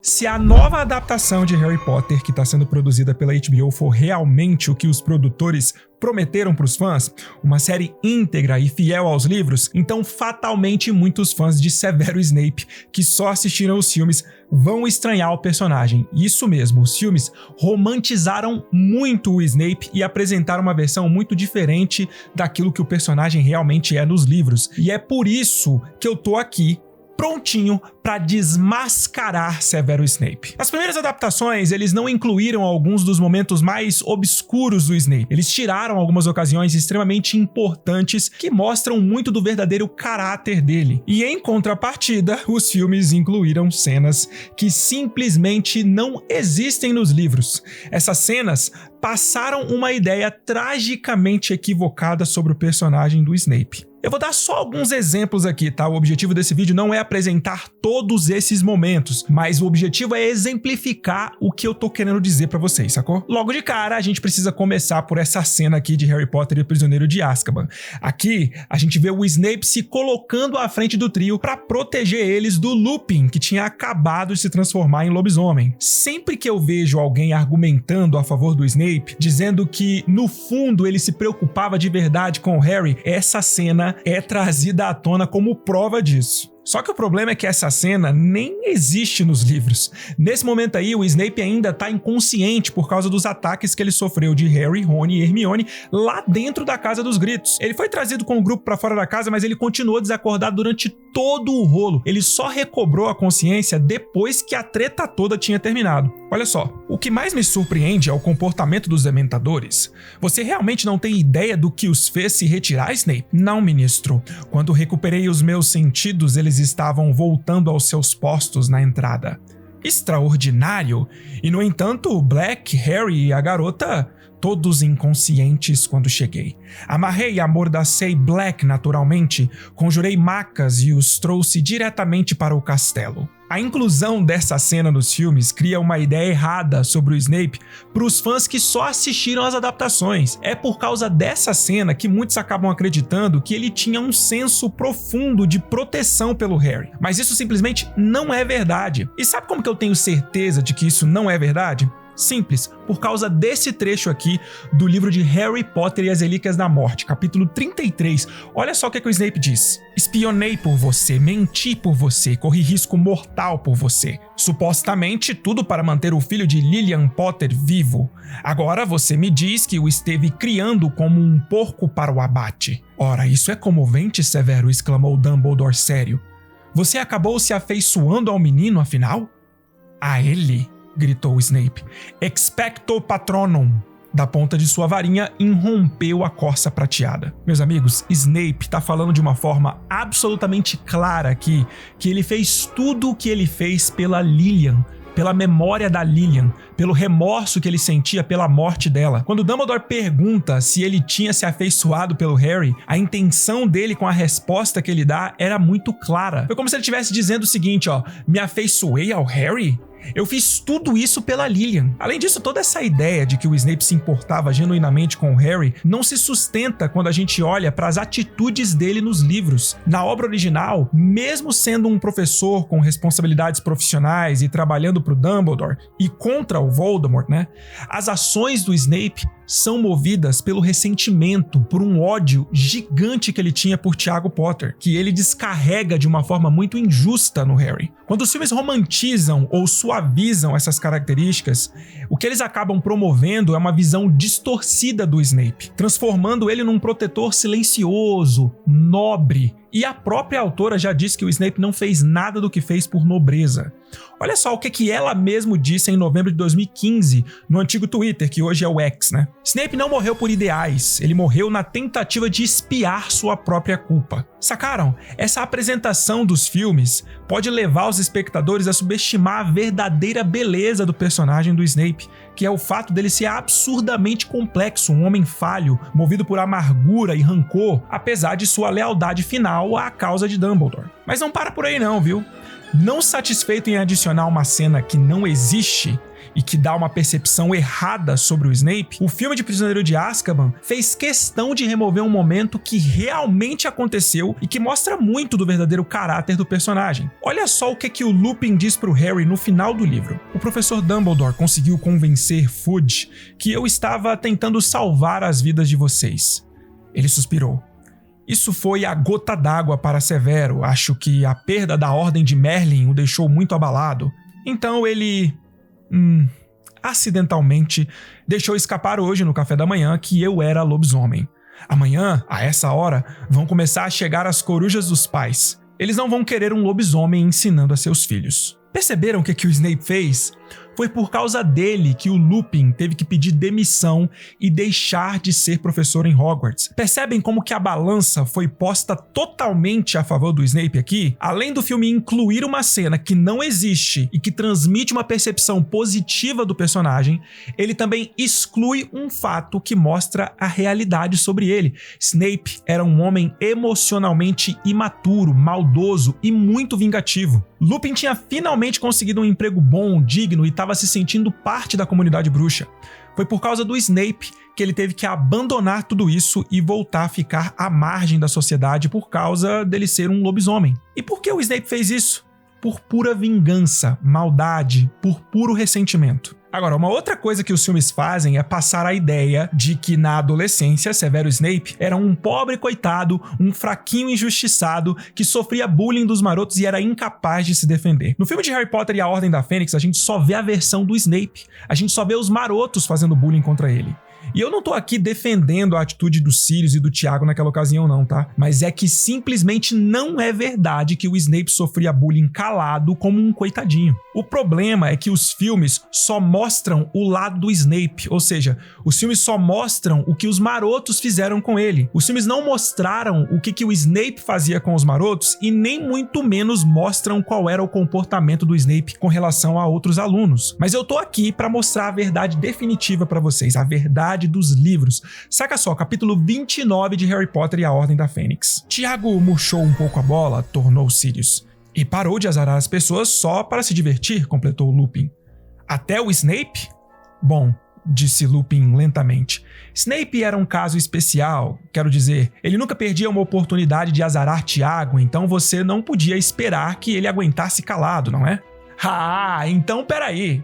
Se a nova adaptação de Harry Potter que está sendo produzida pela HBO for realmente o que os produtores prometeram para os fãs, uma série íntegra e fiel aos livros, então fatalmente muitos fãs de Severo Snape que só assistiram os filmes vão estranhar o personagem. Isso mesmo, os filmes romantizaram muito o Snape e apresentaram uma versão muito diferente daquilo que o personagem realmente é nos livros. E é por isso que eu tô aqui prontinho para desmascarar Severo Snape. As primeiras adaptações, eles não incluíram alguns dos momentos mais obscuros do Snape. Eles tiraram algumas ocasiões extremamente importantes que mostram muito do verdadeiro caráter dele. E em contrapartida, os filmes incluíram cenas que simplesmente não existem nos livros. Essas cenas passaram uma ideia tragicamente equivocada sobre o personagem do Snape. Eu vou dar só alguns exemplos aqui, tá? O objetivo desse vídeo não é apresentar todos esses momentos, mas o objetivo é exemplificar o que eu tô querendo dizer pra vocês, sacou? Logo de cara, a gente precisa começar por essa cena aqui de Harry Potter e o Prisioneiro de Azkaban. Aqui, a gente vê o Snape se colocando à frente do trio pra proteger eles do Lupin, que tinha acabado de se transformar em lobisomem. Sempre que eu vejo alguém argumentando a favor do Snape, dizendo que, no fundo, ele se preocupava de verdade com o Harry, essa cena é trazida à tona como prova disso. Só que o problema é que essa cena nem existe nos livros. Nesse momento aí, o Snape ainda tá inconsciente por causa dos ataques que ele sofreu de Harry, Rony e Hermione lá dentro da Casa dos Gritos. Ele foi trazido com o grupo pra fora da casa, mas ele continuou desacordado durante todo o rolo. Ele só recobrou a consciência depois que a treta toda tinha terminado. Olha só, o que mais me surpreende é o comportamento dos Dementadores. Você realmente não tem ideia do que os fez se retirar, Snape? Não, ministro. Quando recuperei os meus sentidos, eles estavam voltando aos seus postos na entrada. Extraordinário! E no entanto, Black, Harry e a garota, todos inconscientes quando cheguei. Amarrei e amordacei Black naturalmente, conjurei macas e os trouxe diretamente para o castelo. A inclusão dessa cena nos filmes cria uma ideia errada sobre o Snape para os fãs que só assistiram às adaptações. É por causa dessa cena que muitos acabam acreditando que ele tinha um senso profundo de proteção pelo Harry. Mas isso simplesmente não é verdade. E sabe como que eu tenho certeza de que isso não é verdade? Simples, por causa desse trecho aqui do livro de Harry Potter e as Relíquias da Morte, capítulo 33. Olha só o que o Snape diz. Espionei por você, menti por você, corri risco mortal por você. Supostamente tudo para manter o filho de Lilian Potter vivo. Agora você me diz que o esteve criando como um porco para o abate. Ora, isso é comovente, Severo, exclamou Dumbledore sério. Você acabou se afeiçoando ao menino, afinal? A ele? Gritou Snape. Expecto Patronum. Da ponta de sua varinha irrompeu a corça prateada. Meus amigos, Snape tá falando de uma forma absolutamente clara aqui que ele fez tudo o que ele fez pela Lilian, pela memória da Lilian, pelo remorso que ele sentia pela morte dela. Quando Dumbledore pergunta se ele tinha se afeiçoado pelo Harry, a intenção dele com a resposta que ele dá era muito clara. Foi como se ele estivesse dizendo o seguinte, ó, me afeiçoei ao Harry? Eu fiz tudo isso pela Lilian. Além disso, toda essa ideia de que o Snape se importava genuinamente com o Harry não se sustenta quando a gente olha para as atitudes dele nos livros. Na obra original, mesmo sendo um professor com responsabilidades profissionais e trabalhando para o Dumbledore e contra o Voldemort, né? As ações do Snape são movidas pelo ressentimento, por um ódio gigante que ele tinha por Tiago Potter, que ele descarrega de uma forma muito injusta no Harry. Quando os filmes romantizam ou suavizam essas características, o que eles acabam promovendo é uma visão distorcida do Snape, transformando ele num protetor silencioso, nobre. E a própria autora já disse que o Snape não fez nada do que fez por nobreza. Olha só o que ela mesmo disse em novembro de 2015, no antigo Twitter, que hoje é o X, né? Snape não morreu por ideais, ele morreu na tentativa de expiar sua própria culpa. Sacaram? Essa apresentação dos filmes pode levar os espectadores a subestimar a verdadeira beleza do personagem do Snape, que é o fato dele ser absurdamente complexo, um homem falho, movido por amargura e rancor, apesar de sua lealdade final à causa de Dumbledore. Mas não para por aí não, viu? Não satisfeito em adicionar uma cena que não existe e que dá uma percepção errada sobre o Snape, o filme de Prisioneiro de Azkaban fez questão de remover um momento que realmente aconteceu e que mostra muito do verdadeiro caráter do personagem. Olha só o que o Lupin diz pro Harry no final do livro. O professor Dumbledore conseguiu convencer Fudge que eu estava tentando salvar as vidas de vocês. Ele suspirou. Isso foi a gota d'água para Severo. Acho que a perda da Ordem de Merlin o deixou muito abalado. Então ele... acidentalmente deixou escapar hoje no café da manhã que eu era lobisomem. Amanhã, a essa hora, vão começar a chegar as corujas dos pais. Eles não vão querer um lobisomem ensinando a seus filhos. Perceberam o que o Snape fez? Foi por causa dele que o Lupin teve que pedir demissão e deixar de ser professor em Hogwarts. Percebem como que a balança foi posta totalmente a favor do Snape aqui? Além do filme incluir uma cena que não existe e que transmite uma percepção positiva do personagem, ele também exclui um fato que mostra a realidade sobre ele. Snape era um homem emocionalmente imaturo, maldoso e muito vingativo. Lupin tinha finalmente conseguido um emprego bom, digno e estava se sentindo parte da comunidade bruxa. Foi por causa do Snape que ele teve que abandonar tudo isso e voltar a ficar à margem da sociedade por causa dele ser um lobisomem. E por que o Snape fez isso? Por pura vingança, maldade, por puro ressentimento. Agora, uma outra coisa que os filmes fazem é passar a ideia de que na adolescência Severo Snape era um pobre coitado, um fraquinho injustiçado que sofria bullying dos marotos e era incapaz de se defender. No filme de Harry Potter e a Ordem da Fênix, a gente só vê a versão do Snape. A gente só vê os marotos fazendo bullying contra ele. E eu não tô aqui defendendo a atitude do Sirius e do Tiago naquela ocasião não, tá? Mas é que simplesmente não é verdade que o Snape sofria bullying calado como um coitadinho. O problema é que os filmes só mostram o lado do Snape, ou seja, os filmes só mostram o que os marotos fizeram com ele. Os filmes não mostraram o que o Snape fazia com os marotos e nem muito menos mostram qual era o comportamento do Snape com relação a outros alunos. Mas eu tô aqui pra mostrar a verdade definitiva pra vocês, a verdade dos livros. Saca só, capítulo 29 de Harry Potter e a Ordem da Fênix. Tiago murchou um pouco a bola, tornou Sirius. E parou de azarar as pessoas só para se divertir, completou Lupin. Até o Snape? Bom, disse Lupin lentamente. Snape era um caso especial, quero dizer, ele nunca perdia uma oportunidade de azarar Tiago, então você não podia esperar que ele aguentasse calado, não é? Ah, então peraí.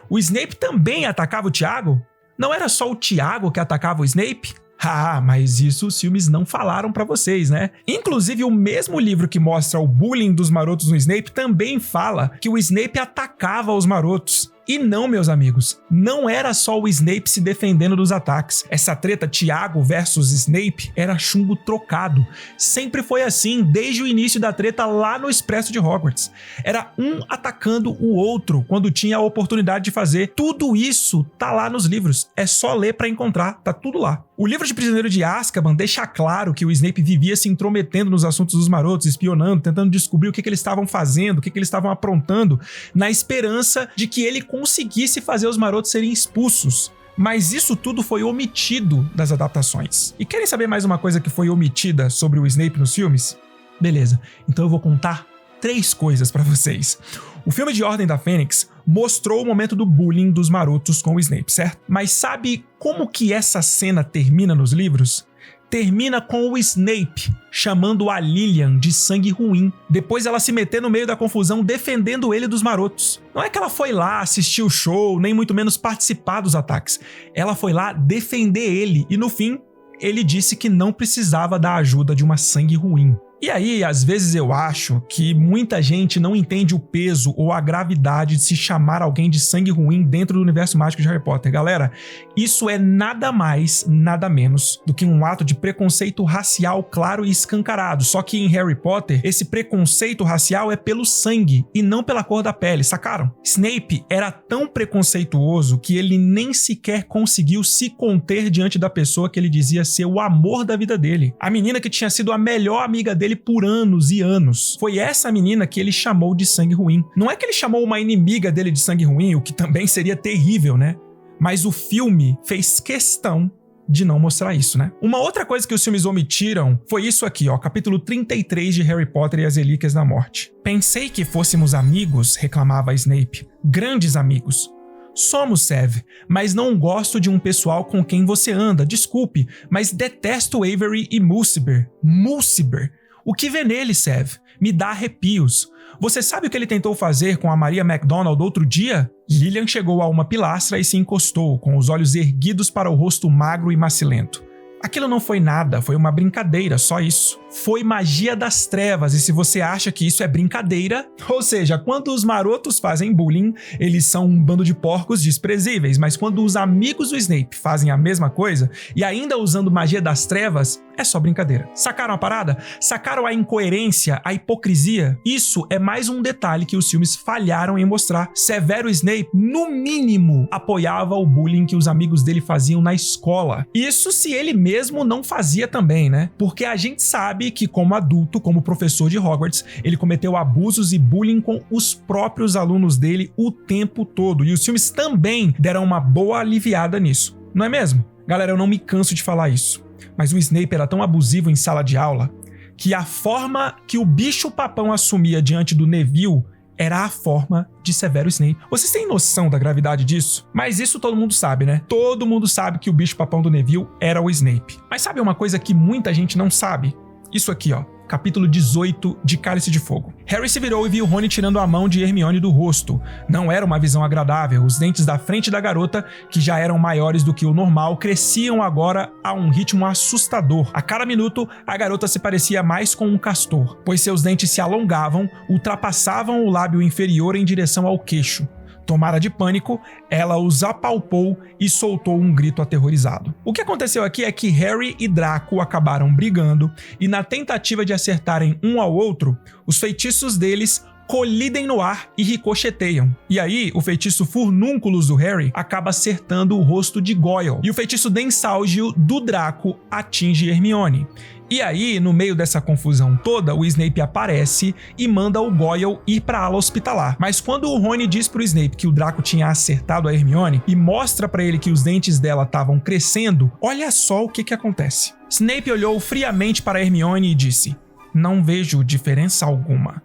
O Snape também atacava o Tiago? Não era só o Tiago que atacava o Snape? Ah, mas isso os filmes não falaram pra vocês, né? Inclusive, o mesmo livro que mostra o bullying dos marotos no Snape também fala que o Snape atacava os marotos. E não, meus amigos, não era só o Snape se defendendo dos ataques. Essa treta Tiago versus Snape era chumbo trocado. Sempre foi assim, desde o início da treta lá no Expresso de Hogwarts. Era um atacando o outro quando tinha a oportunidade de fazer. Tudo isso tá lá nos livros. É só ler pra encontrar, tá tudo lá. O livro de Prisioneiro de Azkaban deixa claro que o Snape vivia se intrometendo nos assuntos dos marotos, espionando, tentando descobrir o que eles estavam fazendo, o que eles estavam aprontando, na esperança de que ele conseguisse fazer os marotos serem expulsos. Mas isso tudo foi omitido das adaptações. E querem saber mais uma coisa que foi omitida sobre o Snape nos filmes? Beleza, então eu vou contar 3 coisas pra vocês. O filme de Ordem da Fênix mostrou o momento do bullying dos marotos com o Snape, certo? Mas sabe como que essa cena termina nos livros? Termina com o Snape chamando a Lilian de sangue ruim, depois ela se meter no meio da confusão defendendo ele dos marotos. Não é que ela foi lá assistir o show, nem muito menos participar dos ataques. Ela foi lá defender ele e no fim, ele disse que não precisava da ajuda de uma sangue ruim. E aí, às vezes eu acho que muita gente não entende o peso ou a gravidade de se chamar alguém de sangue ruim dentro do universo mágico de Harry Potter. Galera, isso é nada mais, nada menos do que um ato de preconceito racial claro e escancarado. Só que em Harry Potter, esse preconceito racial é pelo sangue e não pela cor da pele, sacaram? Snape era tão preconceituoso que ele nem sequer conseguiu se conter diante da pessoa que ele dizia ser o amor da vida dele. A menina que tinha sido a melhor amiga dele por anos e anos. Foi essa menina que ele chamou de sangue ruim. Não é que ele chamou uma inimiga dele de sangue ruim, o que também seria terrível, né? Mas o filme fez questão de não mostrar isso, né? Uma outra coisa que os filmes omitiram foi isso aqui, ó, capítulo 33 de Harry Potter e as Relíquias da Morte. Pensei que fôssemos amigos, reclamava Snape. Grandes amigos. Somos, Sev, mas não gosto de um pessoal com quem você anda, desculpe, mas detesto Avery e Mulciber. Mulciber? O que vê nele, Sev? Me dá arrepios. Você sabe o que ele tentou fazer com a Maria McDonald outro dia? Lilian chegou a uma pilastra e se encostou, com os olhos erguidos para o rosto magro e macilento. Aquilo não foi nada, foi uma brincadeira, só isso. Foi magia das trevas, e se você acha que isso é brincadeira, ou seja, quando os marotos fazem bullying, eles são um bando de porcos desprezíveis, mas quando os amigos do Snape fazem a mesma coisa, e ainda usando magia das trevas, é só brincadeira. Sacaram a parada? Sacaram a incoerência, a hipocrisia? Isso é mais um detalhe que os filmes falharam em mostrar. Severo Snape, no mínimo, apoiava o bullying que os amigos dele faziam na escola. Isso se ele mesmo não fazia também, né? Porque a gente sabe que como adulto, como professor de Hogwarts, ele cometeu abusos e bullying com os próprios alunos dele o tempo todo. E os filmes também deram uma boa aliviada nisso. Não é mesmo? Galera, eu não me canso de falar isso. Mas o Snape era tão abusivo em sala de aula que a forma que o bicho-papão assumia diante do Neville era a forma de Severo Snape. Vocês têm noção da gravidade disso? Mas isso todo mundo sabe, né? Todo mundo sabe que o bicho-papão do Neville era o Snape. Mas sabe uma coisa que muita gente não sabe? Isso aqui, ó. Capítulo 18 de Cálice de Fogo. Harry se virou e viu Rony tirando a mão de Hermione do rosto. Não era uma visão agradável. Os dentes da frente da garota, que já eram maiores do que o normal, cresciam agora a um ritmo assustador. A cada minuto, a garota se parecia mais com um castor, pois seus dentes se alongavam, ultrapassavam o lábio inferior em direção ao queixo. Tomada de pânico, ela os apalpou e soltou um grito aterrorizado. O que aconteceu aqui é que Harry e Draco acabaram brigando e, na tentativa de acertarem um ao outro, os feitiços deles colidem no ar e ricocheteiam. E aí, o feitiço Furnúnculos do Harry acaba acertando o rosto de Goyle, e o feitiço Densálgio do Draco atinge Hermione. E aí, no meio dessa confusão toda, o Snape aparece e manda o Goyle ir para a ala hospitalar. Mas quando o Rony diz pro Snape que o Draco tinha acertado a Hermione e mostra para ele que os dentes dela estavam crescendo, olha só o que acontece. Snape olhou friamente para Hermione e disse: "Não vejo diferença alguma."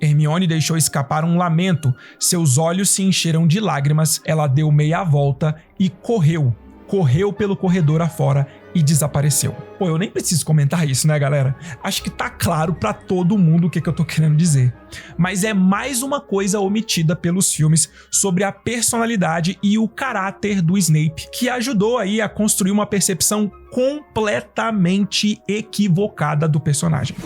Hermione deixou escapar um lamento, seus olhos se encheram de lágrimas, ela deu meia volta e correu pelo corredor afora e desapareceu. Pô, eu nem preciso comentar isso, né, galera? Acho que tá claro pra todo mundo o que eu tô querendo dizer. Mas é mais uma coisa omitida pelos filmes sobre a personalidade e o caráter do Snape, que ajudou aí a construir uma percepção completamente equivocada do personagem.